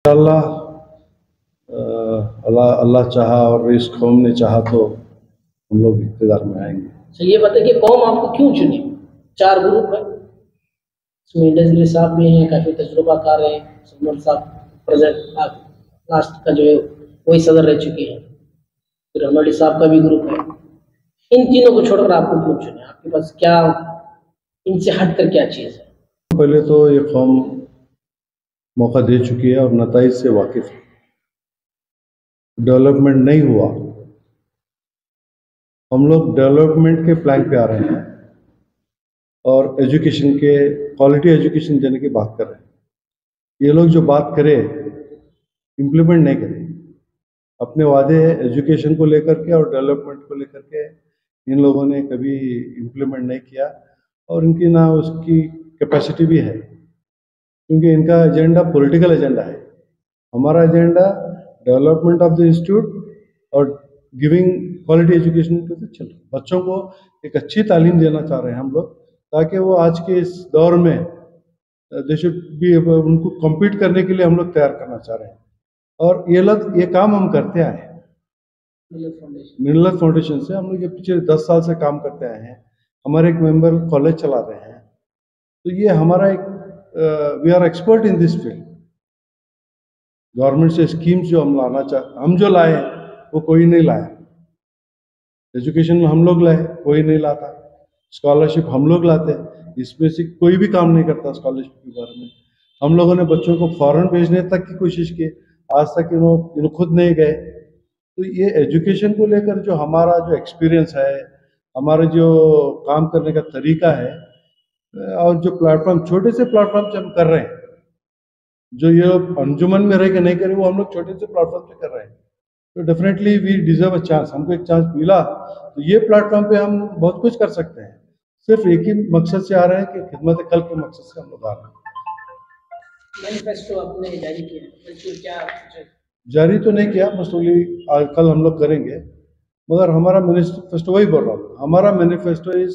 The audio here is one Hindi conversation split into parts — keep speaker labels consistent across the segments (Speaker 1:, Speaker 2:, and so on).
Speaker 1: इंशाअल्लाह अल्लाह अल्लाह चाहा और इस कौम ने चाहा तो हम लोग इक़्तिदार में आएंगे।
Speaker 2: तो ये बताइए कि कौम आपको क्यों चुनी? 4 ग्रुप है, इसमें इंडस्ट्री साहब भी हैं, काफ़ी तजुर्बाकार हैं, सलमान साहब प्रेजेंट लास्ट का जो है वही सदर रह चुके हैं, फिर अमड़ी साहब का भी ग्रुप है। इन तीनों को छोड़कर आपको क्यों चुने? आपके पास क्या इनसे हटकर क्या चीज़ है?
Speaker 1: पहले तो ये कौम मौका दे चुकी है और नताइज से वाकिफ है। डेवलपमेंट नहीं हुआ, हम लोग डेवलपमेंट के प्लान पे आ रहे हैं और एजुकेशन के क्वालिटी एजुकेशन देने की बात कर रहे हैं। ये लोग जो बात करें इम्प्लीमेंट नहीं करें, अपने वादे एजुकेशन को लेकर के और डेवलपमेंट को लेकर के इन लोगों ने कभी इम्प्लीमेंट नहीं किया और इनकी ना उसकी कैपेसिटी भी है, क्योंकि इनका एजेंडा पॉलिटिकल एजेंडा है। हमारा agenda development of the institute और गिविंग क्वालिटी एजुकेशन पे चल रहा है। बच्चों को एक अच्छी तालीम देना चाह रहे हैं हम लोग, ताकि वो आज के इस दौर में दे शुड भी उनको कम्पीट करने के लिए हम लोग तैयार करना चाह रहे हैं। और ये काम हम करते आए हैं मिल्लत फाउंडेशन से। हम लोग ये पिछले 10 साल से काम करते आए हैं। हमारे एक मेंबर कॉलेज चला रहे हैं, तो ये हमारा एक we are expert in this field. Government से स्कीम्स जो हम जो लाए वो कोई नहीं लाया। एजुकेशन में हम लोग लाए, कोई नहीं लाता। स्कॉलरशिप हम लोग लाते हैं, इसमें से कोई भी काम नहीं करता स्कॉलरशिप के बारे में। हम लोगों ने बच्चों को फॉरेन भेजने तक की कोशिश की, आज तक इन्होंने खुद नहीं गए। तो ये एजुकेशन को लेकर जो हमारा जो एक्सपीरियंस है, हमारा जो काम करने का तरीका है और जो प्लेटफॉर्म छोटे से प्लेटफॉर्म से हम कर रहे हैं, जो ये अंजुमन में रह के नहीं करे वो हम लोग छोटे से प्लेटफॉर्म पे कर रहे हैं, तो definitely we deserve a chance. हमको एक चांस मिला तो ये प्लेटफॉर्म पे हम बहुत कुछ कर सकते हैं। सिर्फ एक ही मकसद से आ रहे हैं कि खिदमत कल के मकसद से हम लोग आ रहे हैं।
Speaker 2: मैनिफेस्टो आपने जारी किया, क्या
Speaker 1: जारी तो नहीं किया, मसूली कल हम लोग करेंगे, मगर हमारा मैनिफेस्टो वही बोल रहा हूँ। हमारा मैनिफेस्टो इज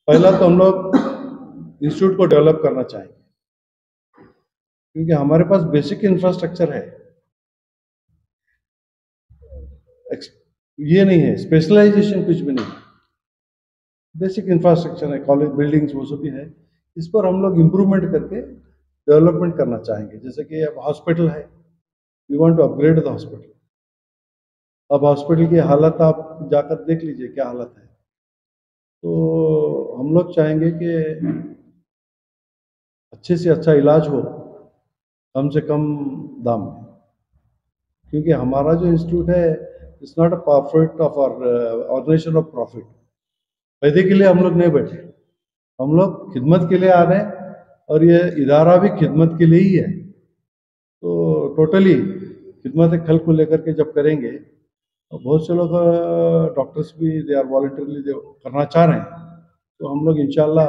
Speaker 1: पहला तो हम लोग इंस्टीट्यूट को डेवलप करना चाहेंगे, क्योंकि हमारे पास बेसिक इंफ्रास्ट्रक्चर है, ये नहीं है स्पेशलाइजेशन, कुछ भी नहीं, बेसिक इंफ्रास्ट्रक्चर है, कॉलेज बिल्डिंग्स वो सब भी है। इस पर हम लोग इम्प्रूवमेंट करके डेवलपमेंट करना चाहेंगे। जैसे कि अब हॉस्पिटल है, we want to upgrade the hospital. अब हॉस्पिटल की हालत आप जाकर देख लीजिए क्या हालत है। तो हम लोग चाहेंगे कि अच्छे से अच्छा इलाज हो कम से कम दाम में, क्योंकि हमारा जो इंस्टीट्यूट है it's not a profit of organisation of profit. फायदे के लिए हम लोग नहीं बैठे, हम लोग खिदमत के लिए आ रहे हैं और ये इदारा भी खिदमत के लिए ही है। तो टोटली खिदमत खल्क को लेकर के जब करेंगे तो बहुत से लोग डॉक्टर्स भी दे आर वॉलंटरली करना चाह रहे हैं, तो हम लोग इंशाल्लाह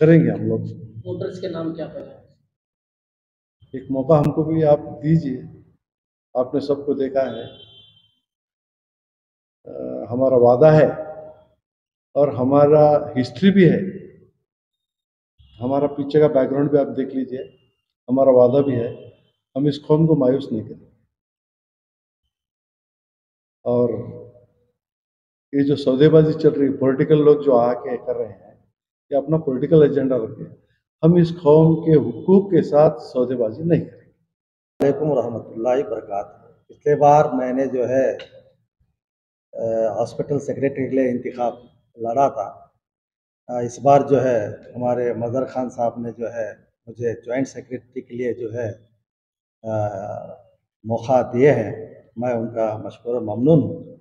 Speaker 1: करेंगे। हम लोग
Speaker 2: वोटर्स के नाम क्या पड़े?
Speaker 1: एक मौका हमको भी आप दीजिए, आपने सबको देखा है। हमारा वादा है और हमारा हिस्ट्री भी है, हमारा पीछे का बैकग्राउंड भी आप देख लीजिए। हमारा वादा भी है, हम इस कौम को मायूस नहीं करेंगे। और ये जो सौदेबाजी चल रही, पॉलिटिकल लोग जो आके कर रहे हैं, ये अपना पॉलिटिकल एजेंडा रखे, हम इस कौम के हुकूक के साथ सौदेबाजी नहीं करेंगे।
Speaker 3: वालेकुम रहमतुल्लाहि बरकातहू। पिछले बार मैंने जो है हॉस्पिटल सेक्रेटरी के लिए इंतखाब लड़ा था। इस बार जो है हमारे मज़हर खान साहब ने जो है मुझे जॉइंट सेक्रेटरी के लिए जो है मौका दिए हैं, मैं उनका मशकूर और ममनून हूँ।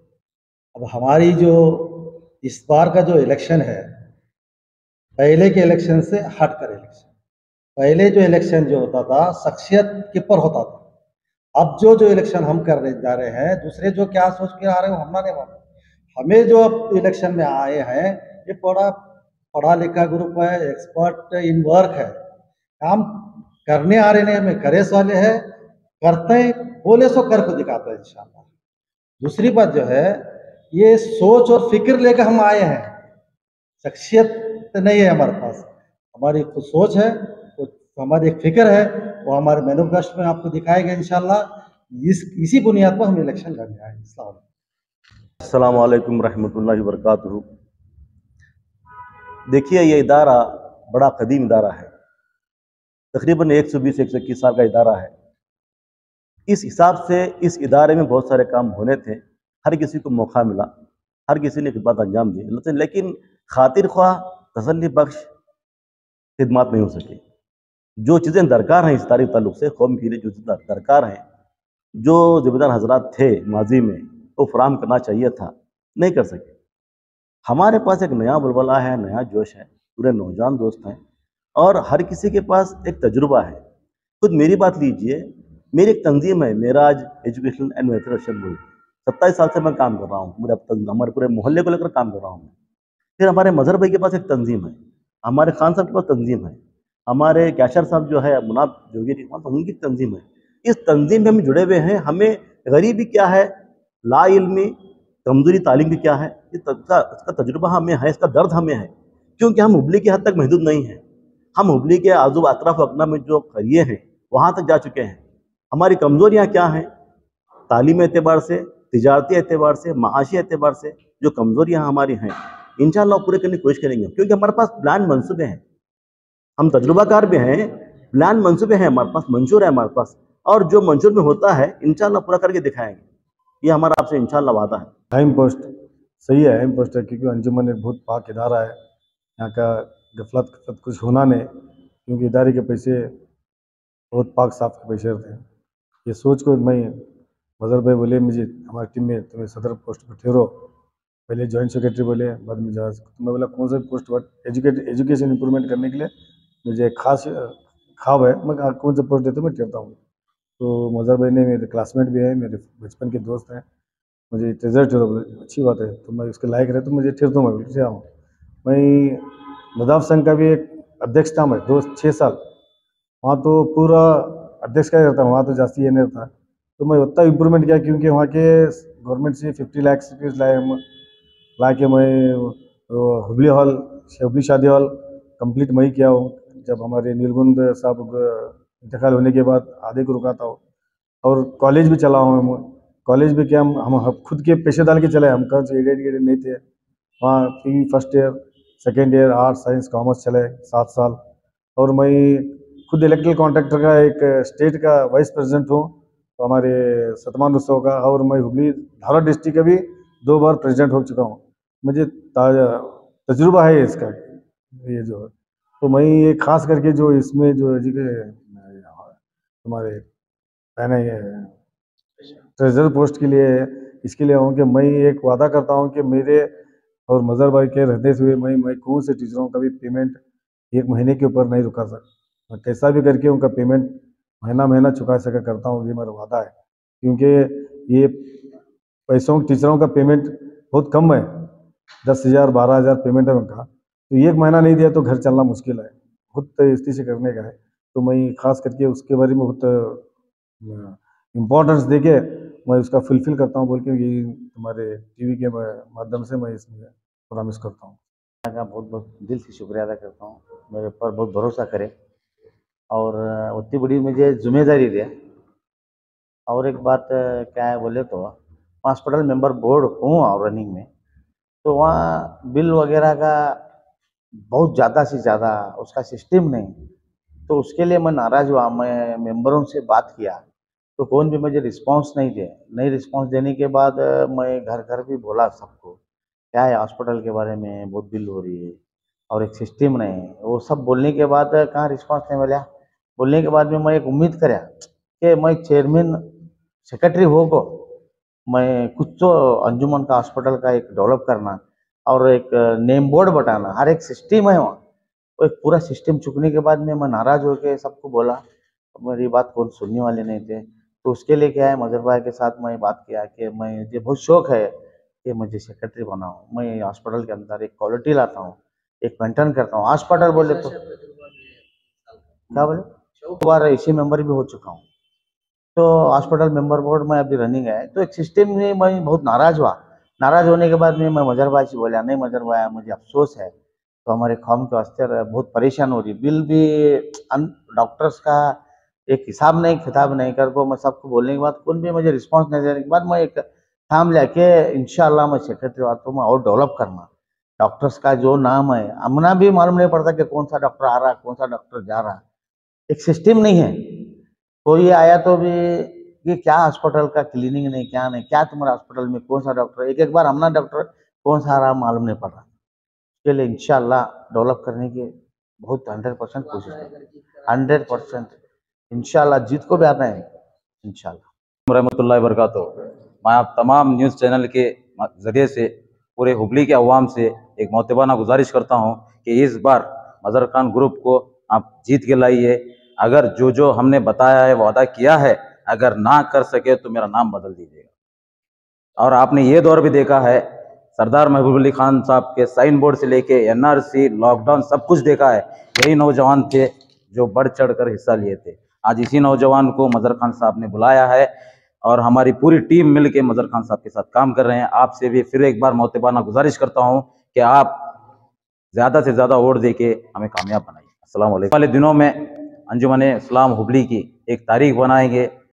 Speaker 3: अब हमारी जो इस बार का जो इलेक्शन है, पहले के इलेक्शन से हटकर इलेक्शन, पहले जो इलेक्शन जो होता था शख्सियत के पर होता था। अब जो इलेक्शन हम करने जा रहे हैं, दूसरे जो क्या सोच के आ रहे हैं हमने नहीं मालूम। हमें जो अब इलेक्शन में आए हैं, ये पढ़ा लिखा ग्रुप है, एक्सपर्ट इन वर्क है, काम करने आ रहे नहीं, हमें करेस वाले हैं, करते हैं, बोले सो कर को दिखाते हैं इंशाल्लाह। दूसरी बात जो है, ये सोच और फिक्र लेकर हम आए हैं, शख्सियत नहीं है हमारे पास। हमारी खुद सोच है, कुछ तो हमारी एक फिक्र है, वो हमारे मैनिफेस्टो में आपको दिखाएगा इंशाल्लाह। इसी बुनियाद पर हम इलेक्शन लड़ने आए।
Speaker 4: अस्सलाम वालेकुम रहमतुल्लाहि वबरकातुहू। देखिए, ये इदारा बड़ा कदीम इदारा है, तकरीबन 120-121 साल का इदारा है। इस हिसाब से इस इदारे में बहुत सारे काम होने थे, हर किसी को मौका मिला, हर किसी ने खिदमत अंजाम दी, लेकिन खातिर ख्वाह तसल्ली बख्श खिदमत नहीं हो सकी। जो चीज़ें दरकार हैं इस तारीख ताल्लुक से कौम के लिए, जो चीज़ें दरकार हैं, जो ज़िम्मेदार हजरात थे माजी में, वो फराहम करना चाहिए था, नहीं कर सके। हमारे पास एक नया बुलबुला है, नया जोश है, पूरे नौजवान दोस्त हैं और हर किसी के पास एक तजुर्बा है। खुद मेरी बात लीजिए, मेरी एक तंजीम है, Meraj education and methodology board. 27 साल से मैं काम कर रहा हूँ, हमारे पूरे मोहल्ले को लेकर काम कर रहा हूँ। फिर हमारे मजहर भाई के पास एक तंजीम है, हमारे खान साहब के पास तंजीम है, हमारे कैशर साहब जो है मुनाब जोगिरी, उनकी तंजीम है। इस तंजीम में हम जुड़े हुए हैं। हमें गरीबी क्या है, ला इल्मी, कमजोरी तालीम की क्या है, इसका तजुर्बा हमें है, इसका दर्द हमें है, क्योंकि हम हुबली के हद तक महदूद नहीं हैं। हम हुबली के आजू अतराफ अपना में जो करिए हैं वहाँ तक जा चुके हैं। हमारी कमजोरियाँ क्या हैं, तालीम एतबार से, तिजारती एतबार से, माशी एतबार से जो कमजोरियाँ हमारी हैं, इंशाअल्लाह पूरे करने की कोशिश करेंगे, क्योंकि हमारे पास प्लान मनसूबे हैं, हम तजुर्बाकार भी हैं, प्लान मनसूबे हैं हमारे पास, मंशूर है हमारे पास, और जो मंशूर में होता है इंशाअल्लाह पूरा करके दिखाएंगे। ये हमारा आपसे इंशाअल्लाह वादा है।
Speaker 1: अहम पोस्ट सही है, अहम पोस्ट है, क्योंकि अंजुमन एक बहुत पाक इदारा है। यहाँ का गफलत कुछ होना नहीं, क्योंकि इदारे के पैसे बहुत पाक साफ के पैसे रहते हैं। ये सोच को मैं मजहर भाई बोले मुझे हमारी टीम में तुम्हें सदर पोस्ट पर ठहरो, पहले जॉइंट सेक्रेटरी बोले, बाद में जहाज। तो मैं बोला कौन सा पोस्ट, एजुकेशन इंप्रूवमेंट करने के लिए मुझे एक खास ख्वाब है, मैं कौन सा पोस्ट देते मैं ठहरता हूँ। तो मजहर भाई ने, मेरे क्लासमेट भी है, मेरे बचपन के दोस्त हैं, मुझे ट्रेजर ठहरो, बोले अच्छी बात है, तो मैं उसके लायक रहे तो मुझे ठहरता हूँ, मैं आऊँ। मैं नदाफ संघ का भी एक अध्यक्ष था मैं 6 साल, वहाँ तो पूरा अध्यक्ष का ही रहता, वहाँ तो जास्ती ये नहीं रहता। तो मैं उतना इम्प्रूवमेंट किया, क्योंकि वहाँ के गवर्नमेंट से 50 लाख रुपीज़ लाए हम, ला के मैं हुबली हॉल, हुबली शादी हॉल कंप्लीट मैं ही किया हूँ। जब हमारे नीलगुंद साहब इंतकाल होने के बाद आधे को रुका था, और कॉलेज भी चला हूँ मैं। कॉलेज भी क्या, हम खुद के पैसे डाल के चले, हम कहाँ एडेड नहीं थे। वहाँ first year, second year arts science commerce चले 7 साल। और मैं खुद इलेक्ट्रिकल कॉन्ट्रैक्टर का एक स्टेट का वाइस प्रेसिडेंट हूँ, तो हमारे शतमान उत्सव का। और मैं हुबली धारवाड़ डिस्ट्रिक्ट का भी 2 बार प्रेसिडेंट हो चुका हूँ, मुझे तजुर्बा है इसका, ये जो है। तो मैं ये खास करके जो इसमें जो हमारे मैंने ट्रेजर पोस्ट के लिए इसके लिए हूँ कि मैं एक वादा करता हूँ कि मेरे और मजहर भाई के रहते हुए मैं कौन से टीचरों का भी पेमेंट 1 महीने के ऊपर नहीं रुका सकता, मैं कैसा भी करके उनका पेमेंट महीना चुका सका करता हूँ, ये मेरा वादा है। क्योंकि ये पैसों टीचरों का पेमेंट बहुत कम है, 10,000 12,000 पेमेंट है उनका, तो 1 महीना नहीं दिया तो घर चलना मुश्किल है, बहुत स्थिति से करने का है। तो मैं खास करके उसके बारे में बहुत इम्पोर्टेंस देके मैं उसका फुलफिल करता हूँ, बोल के ये तुम्हारे टीवी के माध्यम से मैं इसमें प्रॉमिस करता हूँ।
Speaker 5: का बहुत बहुत दिल से शुक्रिया अदा करता हूँ, मेरे पर बहुत भरोसा करे और उतनी बड़ी मुझे जिम्मेदारी दे। और एक बात क्या है बोले तो, हॉस्पिटल मेंबर बोर्ड हूँ और रनिंग में, तो वहाँ बिल वगैरह का बहुत ज़्यादा से ज़्यादा उसका सिस्टम नहीं, तो उसके लिए मैं नाराज़ हुआ। मैं मेंबरों से बात किया तो कौन भी मुझे रिस्पांस नहीं रिस्पांस देने के बाद मैं घर घर भी बोला सबको, क्या है हॉस्पिटल के बारे में बहुत बिल हो रही है और एक सिस्टम नहीं है। वो सब बोलने के बाद कहाँ रिस्पांस नहीं मिला। बोलने के बाद में मैं एक उम्मीद कराया कि मैं चेयरमैन सेक्रेटरी होगा, मैं कुछ तो अंजुमन का हॉस्पिटल का एक डेवलप करना और एक नेम बोर्ड बताना, हर एक सिस्टम है वहाँ। वो एक पूरा सिस्टम चुकने के बाद में मैं नाराज़ होकर सबको बोला, मेरी बात कौन सुनने वाले नहीं थे। तो उसके लिए क्या है, मजहर भाई के साथ मैं बात किया कि मुझे बहुत शौक है कि मुझे सेक्रेटरी बनाऊँ, मैं हॉस्पिटल के अंदर एक क्वालिटी लाता हूँ, एक मेंटेन करता हूँ। हॉस्पिटल बोले तो क्या बोले, 2 बार इसी मेंबर भी हो चुका हूँ, तो हॉस्पिटल मेंबर बोर्ड में अभी रनिंग है। तो एक सिस्टम में मैं बहुत नाराज़ हुआ। नाराज़ होने के बाद में मैं मजहर भाई से बोला, नहीं मजहर भाई मुझे अफसोस है, तो हमारे कौम के वास्ते बहुत परेशान हो रही। बिल भी डॉक्टर्स का एक हिसाब नहीं किताब नहीं कर को, मैं सबको बोलने के बाद कौन भी मुझे रिस्पांस नहीं देने के बाद मैं एक काम लेके इंशाल्लाह मैं सेक्रेटरी वालों में और डेवलप करना। डॉक्टर्स का जो नाम है हमना भी मालूम नहीं पड़ता कि कौन सा डॉक्टर आ रहा कौन सा डॉक्टर जा रहा, एक सिस्टम नहीं है। कोई आया तो भी ये क्या हॉस्पिटल का क्लीनिंग नहीं क्या नहीं क्या तुम्हारे हॉस्पिटल में कौन सा डॉक्टर, एक बार हमना डॉक्टर कौन सा आ रहा मालूम नहीं पड़ रहा। इसके लिए इंशाल्लाह डेवलप करने की बहुत 100% कोशिश करें, 100% इंशाल्लाह जीत को भी आना है इंशाल्लाह।
Speaker 6: रहमतुल्लाहि वबरकातुहू। मैं आप तमाम न्यूज़ चैनल के ज़रिए से पूरे हुबली के अवाम से एक मोतबाना गुजारिश करता हूं कि इस बार मज़हर खान ग्रुप को आप जीत के लाइए। अगर जो जो हमने बताया है वादा किया है, अगर ना कर सके तो मेरा नाम बदल दीजिएगा। और आपने ये दौर भी देखा है, सरदार महबूब अली खान साहब के साइन बोर्ड से लेके NRC लॉकडाउन सब कुछ देखा है। यही नौजवान थे जो बढ़ चढ़ कर हिस्सा लिए थे। आज इसी नौजवान को मज़हर खान साहब ने बुलाया है और हमारी पूरी टीम मिल के मज़हर खान साहब के साथ काम कर रहे हैं। आपसे भी फिर एक बार मोतबाना गुजारिश करता हूं कि आप ज़्यादा से ज़्यादा वोट दे के हमें कामयाब बनाइए। अस्सलाम वालेकुम। वाले दिनों में अंजुमन इस्लाम हुबली की एक तारीख बनाएंगे